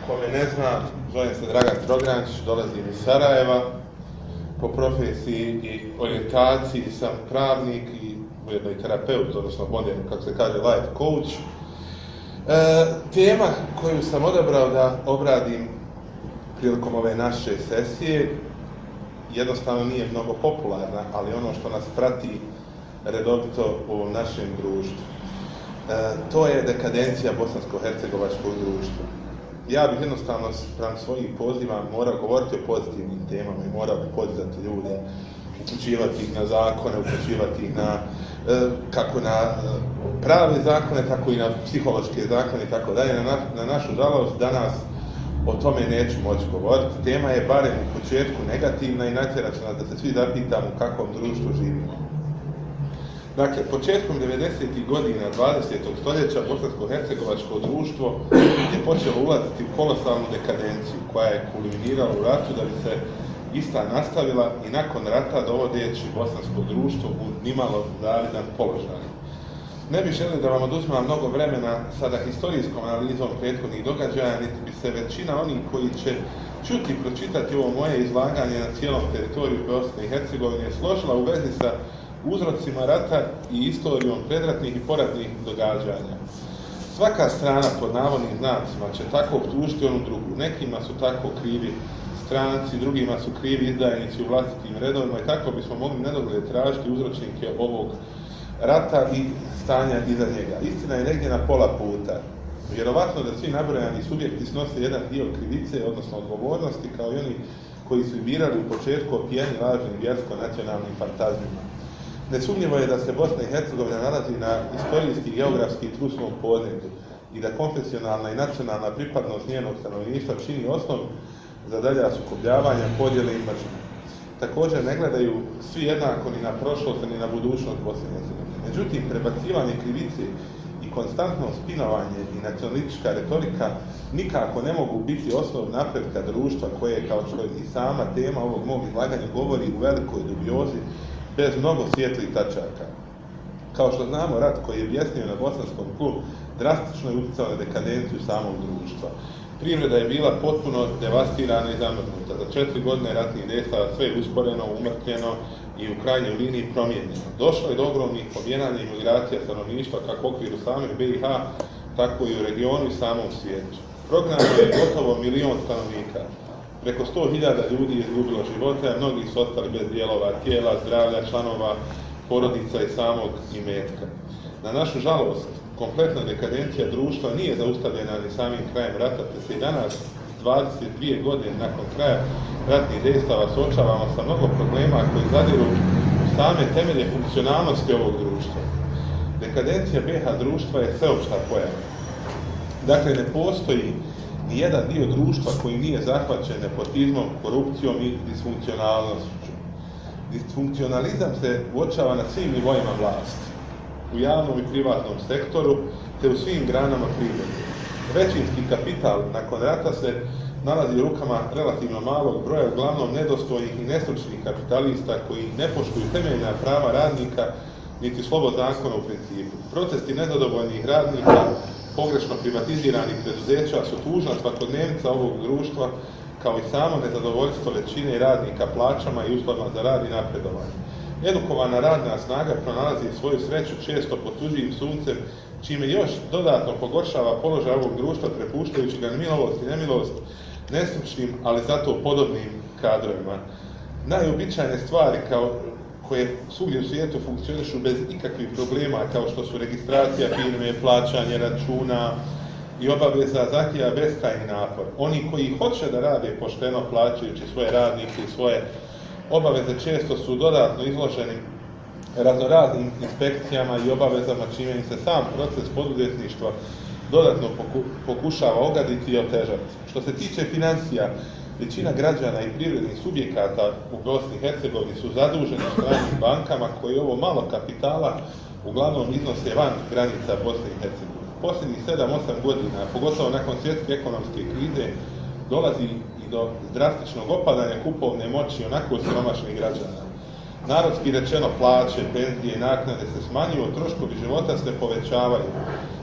Ko me ne zna, zovem se Dragan Trogranč, dolazim iz Sarajeva. Po profesiji i orijentaciji sam pravnik i ujedno i terapeut, odnosno bolje, kako se kaže, life coach. Tema koju sam odabrao da obradim prilikom ove naše sesije jednostavno nije mnogo popularna, ali ono što nas prati redovito u ovom našem društvu. To je dekadencija bosansko-hercegovačkog društva. Ja bih jednostavno spram svojih poziva morao govoriti o pozitivnim temama i morao bih podizati ljude, upućivati ih na zakone, upućivati ih kako na prave zakone, tako i na psihološke zakone i tako dalje. Na našu žalost danas o tome neću moći govoriti. Tema je barem u početku negativna i natjerat će nas da se svi zapitamo u kakvom društvu živimo. Dakle, početkom 90. godina 20. stoljeća bosansko-hercegovačko društvo je počelo ulaziti u kolosalnu dekadenciju koja je kulminirala u ratu da bi se ista nastavila i nakon rata dovodeći bosansko društvo u nimalo zavidan položaj. Ne bih želio da vam oduzimam mnogo vremena sada historijskom analizom prethodnih događaja, niti bi se većina onih koji će čuti i pročitati ovo moje izlaganje na cijelom teritoriju Bosne i Hercegovine složila u vezi sa uzrocima rata i istorijom predratnih i poratnih događanja. Svaka strana pod navodnim znacima će tako optužiti onu drugu. Nekima su tako krivi stranci, drugima su krivi izdajnici u vlastitim redovima i tako bismo mogli nedogled tražiti uzročnike ovog rata i stanja iza njega. Istina je negdje na pola puta. Vjerovatno da svi nabrojani subjekti snose jedan dio krivice, odnosno odgovornosti, kao i oni koji su birali u početku opijeni lažnim vjersko-nacionalnim fantazmima. Nesumnjivo je da se Bosna i Hercegovina nalazi na istorijski i geografski trusnom podneblju i da konfesionalna i nacionalna pripadnost njenog stanovništva čini osnov za dalja sukobljavanja, podjele i mržnje. Također ne gledaju svi jednako ni na prošlost ni na budućnost Bosne i Hercegovine. Međutim, prebacivanje krivice i konstantno spinovanje i nacionalistička retorika nikako ne mogu biti osnov napretka društva koje, kao što i sama tema ovog mog izlaganja govori, u velikoj dubiozi bez mnogo svijetlih tačaka. Kao što znamo, rat koji je bjesnio na bosanskom tlu drastično je utjecao na dekadenciju samog društva. Privreda je bila potpuno devastirana i zamrznuta. Za 4 godine ratnih dejstava sve je usporeno, umrtvljeno i u krajnjoj liniji promijenjeno. Došlo je do ogromnih pomjeranja i migracija stanovništva kako u okviru same BiH, tako i u regionu i samom svijetu. Prognano je gotovo 1 milion stanovnika. Preko 100.000 ljudi je izgubilo živote, a mnogi su ostali bez dijelova tijela, zdravlja, članova, porodica i samog imetka. Na našu žalost, kompletna dekadencija društva nije zaustavljena ni samim krajem rata, te se i danas, 22 godine nakon kraja ratnih dejstava, suočavamo sa mnogo problema koji zadiru u same temelje funkcionalnosti ovog društva. Dekadencija BiH društva je sveopšta pojava. Dakle, ne postoji ni jedan dio društva koji nije zahvaćen nepotizmom, korupcijom i disfunkcionalnošću. Disfunkcionalizam se uočava na svim nivoima vlasti, u javnom i privatnom sektoru, te u svim granama privrede. Većinski kapital nakon rata se nalazi u rukama relativno malog broja, uglavnom nedostojnih i nestručnih kapitalista koji ne poštuju temeljna prava radnika, niti slobo zakona u principu. Protesti nezadovoljnih radnika, pogrešno privatiziranih preduzeća su tužna svakodnevnica ovog društva, kao i samo nezadovoljstvo većine radnika plaćama i uslovima za rad i napredovanje. Edukovana radna snaga pronalazi svoju sreću često pod tuđim suncem, čime još dodatno pogoršava položaj ovog društva, prepuštajući ga milost i nemilost nestručnim, ali zato podobnim kadrovima. Najobičajne stvari koje svugdje u svijetu funkcionišu bez ikakvih problema, kao što su registracija firme, plaćanje računa i obaveza, zahtijeva beskrajni napor. Oni koji hoće da rade pošteno plaćajući svoje radnike i svoje obaveze često su dodatno izloženi raznoraznim inspekcijama i obavezama, čime im se sam proces poduzetništva dodatno pokušava ogaditi i otežati. Što se tiče financija, većina građana i privrednih subjekata u Bosni i Hercegovini su zaduženi stranim bankama koji ovo malo kapitala uglavnom iznose van granica Bosne i Hercegovine. Posljednjih 7-8 godina, pogotovo nakon svjetske ekonomske krize, dolazi i do drastičnog opadanja kupovne moći onako siromašnih građana. Narodski rečeno, plaće, penzije i naknade se smanjuju, troškovi života se povećavaju.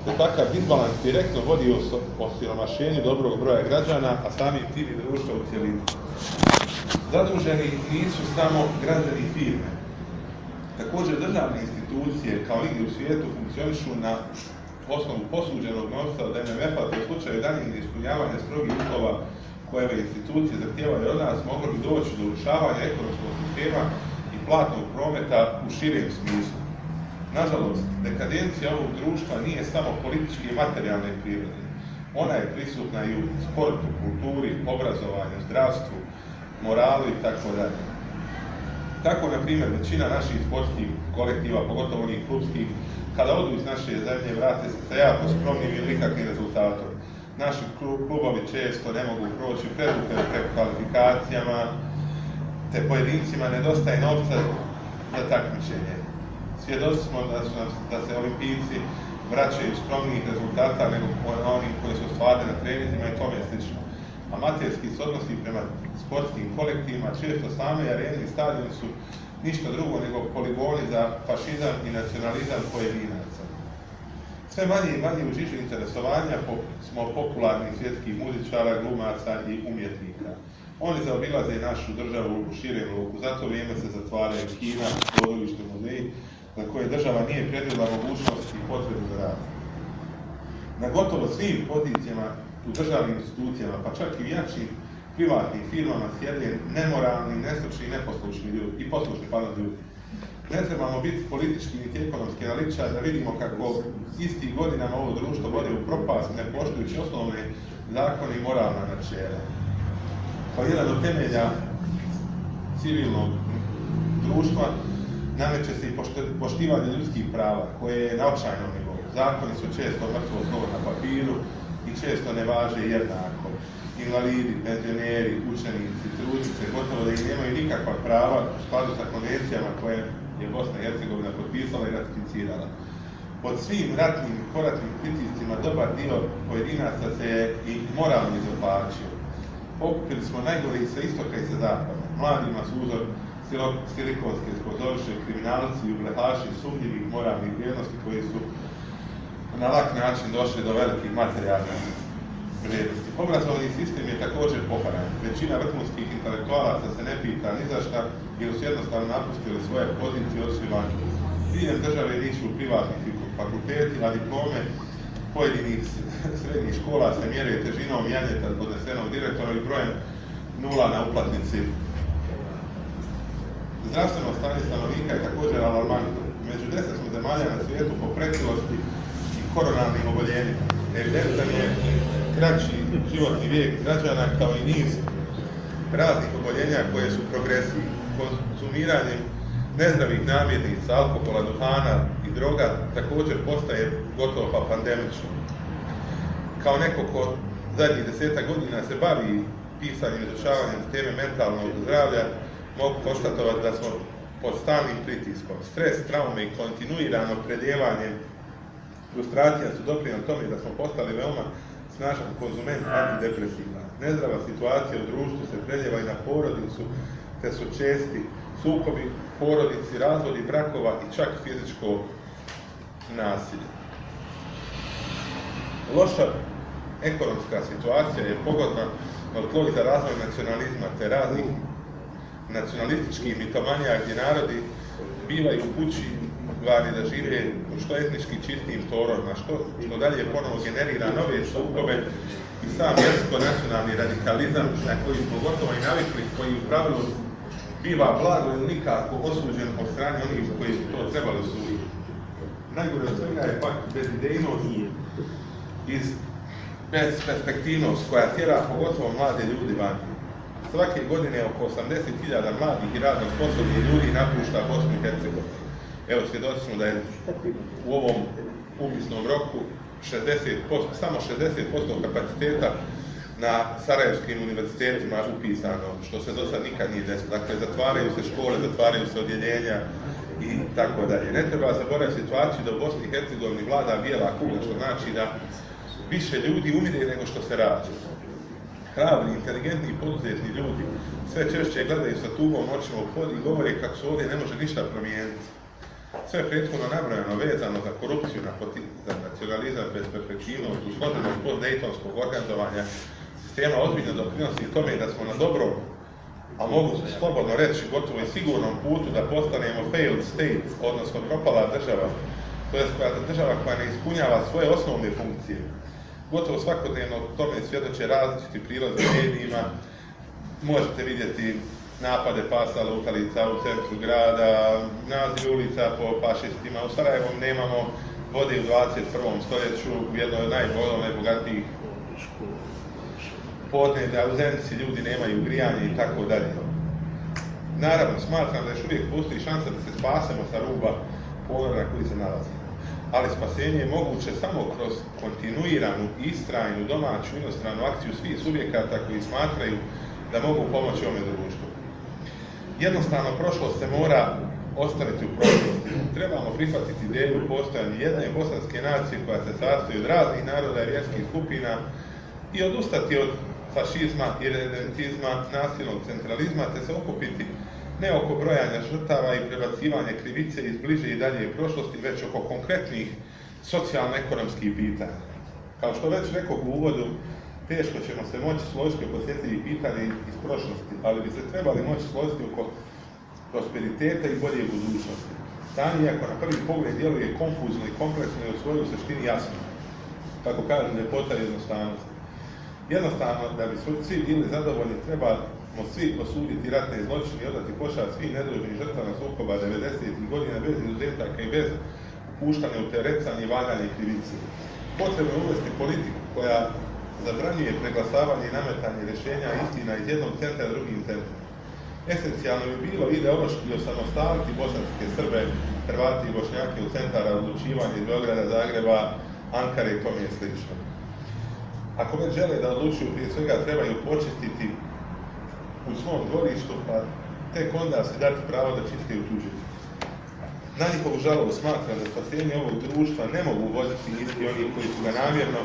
Te takav disbalans direktno vodi u osiromašenju dobrog broja građana, a samim tim i društva u cjelini. Zaduženi nisu samo građani i firme. Također državne institucije, kao nigdje u svijetu, funkcionišu na osnovu posuđenog novca od MMF-a, te u slučaju daljnjeg neispunjavanja strogih uslova koje ove institucije zahtijevaju od nas, moglo bi doći do urušavanja ekonomskog sistema i platnog prometa u širem smislu. Nažalost, dekadencija ovog društva nije samo politički i materijalne prirode. Ona je prisutna i u sportu, kulturi, obrazovanju, zdravstvu, moralu i tako dalje. Tako, na primjer, većina naših sportskih kolektiva, pogotovo onih klubskih, kada odu iz naše zemlje, vrate se sa jako skromnim ili nikakvim rezultatom. Naši klubovi često ne mogu proći preduke preko kvalifikacijama, te pojedincima nedostaje novca za takmičenje. Svjedoci smo da se olimpijci vraćaju skromnijih rezultata nego onih koji su ostvarili na treninzima i tome slično. Amaterski se odnosi prema sportskim kolektivima, često same arene i stadioni su ništa drugo nego poligoni za fašizam i nacionalizam pojedinaca. Sve manje i manje u žiži interesovanja smo popularnih svjetskih muzičara, glumaca i umjetnika. Oni zaobilaze našu državu u širem luku, za to vrijeme se zatvaraju kina, pozorište, muzeji, za koje država nije predvidjela mogućnost i potrebu za rad. Na gotovo svim pozicijama u državnim institucijama, pa čak i jačim privatnim firmama sjede nemoralni, nestručni i neposlušni ljudi, i poslušni ljudi. Ne trebamo biti politički niti ekonomski analitičari da vidimo kako istih godinama ovo društvo vode u propast, ne poštujući osnovne zakone i moralna načela. Kao jedan od temelja civilnog društva nameće se i poštivanje ljudskih prava, koje je na očajnom nivou. Zakoni su često mrtvo slovo na papiru i često ne važe jednako. Invalidi, penzioneri, učenici, trudnice, gotovo da im nemaju nikakva prava u skladu sa konvencijama koje je Bosna i Hercegovina potpisala i ratificirala. Pod svim ratnim i poratnim pritiscima dobar dio pojedinaca se je i moralno izoblačio. Pokupili smo najgore i sa istoka i sa zapada. Mladima su uzor silikonske sponzoriše, kriminalci i ublehaši sumnjivih moralnih vrijednosti koji su na lak način došli do velikih materijalnih vrijednosti. Obrazovni sistem je također poharan. Većina vrhunskih intelektualaca se ne pita ni za šta, jer su jednostavno napustili svoje pozicije od svih vani. Diljem države nisu privatni fakulteti, a diplome pojedinih srednjih škola se mjere težinom janjeta podnesenog direktora i brojem nula na uplatnici. Zdravstveno stanje stanovnika je također alarmantno. Među 10 smo zemalja na svijetu po pretilosti i koronarnim oboljenjima. Evidentan je kraći životni vijek građana kao i niz raznih oboljenja koje su progresivni. Konzumiranjem nezdravih namirnica, alkohola, duhana i droga također postaje gotovo pa pandemično. Kao neko ko zadnjih 10 godina se bavi pisanjem i izučavanjem teme mentalnog zdravlja, mogu konstatovati da smo pod stalnim pritiskom. Stres, traume i kontinuirano predjevanje frustracija su doprinijeli tome da smo postali veoma snažan konzument antidepresiva. Nezdrava situacija u društvu se preljeva i na porodicu, te su česti sukobi porodici, razvodi brakova i čak fizičko nasilje. Loša ekonomska situacija je pogodna tlo za razvoj nacionalizma te raznih nacionalističkih mitomanija gdje narodi bivaju upućivani da žive u što etnički čistim torovima, što dalje ponovo generira nove sukobe i sam vjersko-nacionalni radikalizam na koji smo gotovo i navikli, koji u pravilu biva blago ili nikako osuđen od strane onih koji su to trebali osuditi. Najgore od svega je pak bezidejnost i bezperspektivnost koja tjera pogotovo mlade ljudi van. Svake godine oko 80.000 mladih i radno sposobnih ljudi napušta Bosnu i Hercegovinu. Evo, svjedoci smo da je u ovom upisnom roku samo 60% kapaciteta na sarajevskim univerzitetima upisano, što se do sad nikad nije desilo. Dakle, zatvaraju se škole, zatvaraju se odjeljenja i tako dalje. Ne treba zaboraviti situaciju da u Bosni i Hercegovini vlada bijela kuga, što znači da više ljudi umire nego što se rađa. hrabri, inteligentni i poduzetni ljudi sve češće gledaju sa tugom očima u pod i govore kako se ovdje ne može ništa promijeniti. Sve prethodno nabrojano vezano za korupciju, za nacionalizam bez perspektivnog, usloženog post-dejtonskog organizovanja sistema ozbiljno doprinosi tome da smo na dobrom, a mogu se slobodno reći gotovo i sigurnom putu da postanemo failed state, odnosno propala država, to je država koja ne ispunjava svoje osnovne funkcije. Gotovo svakodnevno tome svjedoče različiti prilazi u medijima. Možete vidjeti napade pasa lutalica u centru grada, naziv ulica po fašistima. U Sarajevu nemamo vode u 21. stoljeću, u jednoj od najbogatijih podneblja, u Zenici ljudi nemaju grijanje i tako dalje. Naravno, smatram da još uvijek postoji šansa da se spasemo sa ruba ponora na koji se nalazimo. Ali spasenje je moguće samo kroz kontinuiranu, istrajnu, domaću, inostranu akciju svih subjekata koji smatraju da mogu pomoći ovome društvu. Jednostavno, prošlost se mora ostaviti u prošlosti. Trebamo prihvatiti ideju postojanja jedne bosanske nacije koja se sastoji od raznih naroda i vjerskih skupina i odustati od fašizma i redentizma, nasilnog centralizma, te se okupiti ne oko brojanja žrtava i prebacivanja krivice iz bliže i dalje prošlosti, već oko konkretnih socijalno-ekonomskih pitanja. Kao što već rekao u uvodu, teško ćemo se moći složiti oko osjetljivih pitanja iz prošlosti, ali bi se trebali moći složiti oko prosperiteta i bolje budućnosti. Stanje, ako na prvi pogled djeluje konfuzno i kompleksno, je u svojoj suštini jasno. Kako kažem, ljepota i jednostavnost. Jednostavno, da bi svi bili zadovoljni, trebamo svi osuditi ratne zločine i odati pošast svim nedužnim žrtvama sukoba 90. godina bez izuzetaka i bez upuštanja u teretanje i vaganje krivice. Potrebno je uvesti politiku koja zabranjuje preglasavanje i nametanje rješenja istina iz jednog centra drugim centrom. Esencijalno bi bilo ideološki osamostaliti bosanske Srbe, Hrvati i Bošnjake u centara odlučivanja iz Beograda, Zagreba, Ankare i tome slično. Ako već žele da odlučuju, prije svega trebaju počistiti u svom dvorištu, pa tek onda se dati pravo da čiste u tuđe. Na njihovu žalost smatram da spasenje ovog društva ne mogu voditi niti oni koji su ga namjerno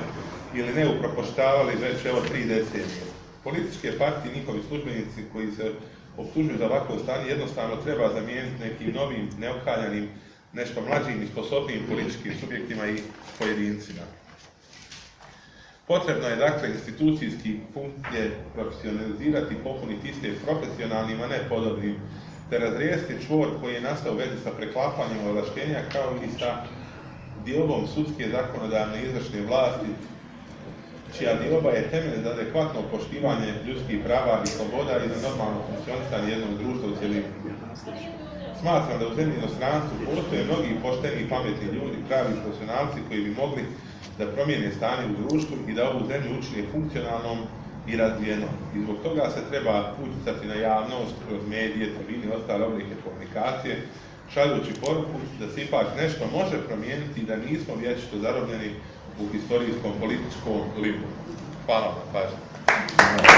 ili ne upropoštavali već evo 3 decenije. Političke partije i njihovi službenici koji se optužuju za ovakvo stanje jednostavno treba zamijeniti nekim novim, neokaljanim, nešto mlađim i sposobnijim političkim subjektima i pojedincima. Potrebno je dakle institucijski funkcije profesionalizirati i popuniti iste profesionalnim, a ne podobnim, te razriješiti čvor koji je nastao u vezi sa preklapanjem ovlaštenja kao i sa dijelom sudske zakonodavne izvršne vlasti, čija dioba je temelj za adekvatno poštivanje ljudskih prava i sloboda i za normalno funkcionisanje jednog društva u cjelini. Smatram da u zemlji i inostranstvu postoje mnogi pošteni i pametni ljudi, pravi profesionalci koji bi mogli da promijene stanje u društvu i da ovu zemlju učine funkcionalnom i razvijenom. I zbog toga se treba utjecati na javnost kroz medije, tribine i ostale oblike komunikacije, šaljući poruku da se ipak nešto može promijeniti i da nismo vječito zarobljeni u historijskom političkom limbu. Hvala vam na pažnji.